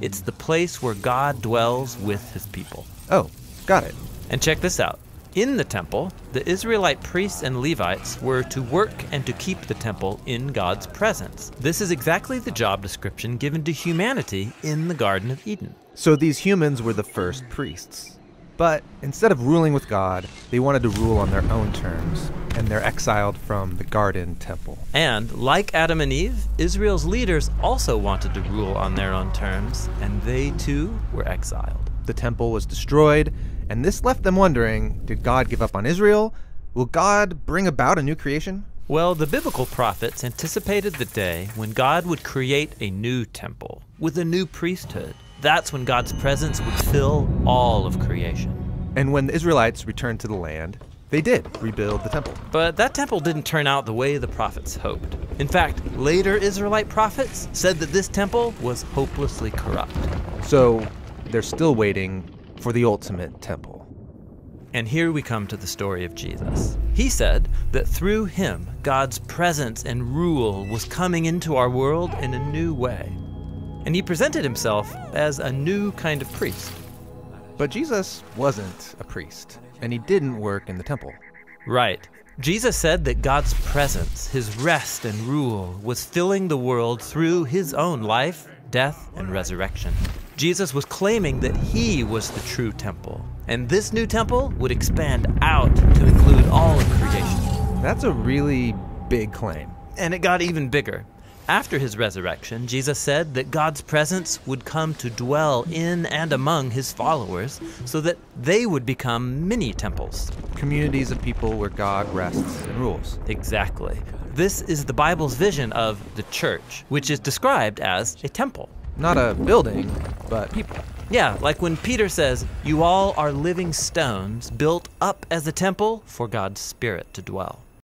It's the place where God dwells with his people. Oh, got it. And check this out. In the temple, the Israelite priests and Levites were to work and to keep the temple in God's presence. This is exactly the job description given to humanity in the Garden of Eden. So these humans were the first priests. But instead of ruling with God, they wanted to rule on their own terms, and they're exiled from the garden temple. And like Adam and Eve, Israel's leaders also wanted to rule on their own terms, and they too were exiled. The temple was destroyed, and this left them wondering, did God give up on Israel? Will God bring about a new creation? Well, the biblical prophets anticipated the day when God would create a new temple with a new priesthood. That's when God's presence would fill all of creation. And when the Israelites returned to the land, they did rebuild the temple. But that temple didn't turn out the way the prophets hoped. In fact, later Israelite prophets said that this temple was hopelessly corrupt. So they're still waiting for the ultimate temple. And here we come to the story of Jesus. He said that through him, God's presence and rule was coming into our world in a new way. And he presented himself as a new kind of priest. But Jesus wasn't a priest, and he didn't work in the temple. Right. Jesus said that God's presence, his rest and rule, was filling the world through his own life, death, and resurrection. Jesus was claiming that he was the true temple, and this new temple would expand out to include all of creation. That's a really big claim. And it got even bigger. After his resurrection, Jesus said that God's presence would come to dwell in and among his followers so that they would become mini temples. Communities of people where God rests and rules. Exactly. This is the Bible's vision of the church, which is described as a temple. Not a building, but people. Yeah, like when Peter says, "You all are living stones built up as a temple for God's Spirit to dwell."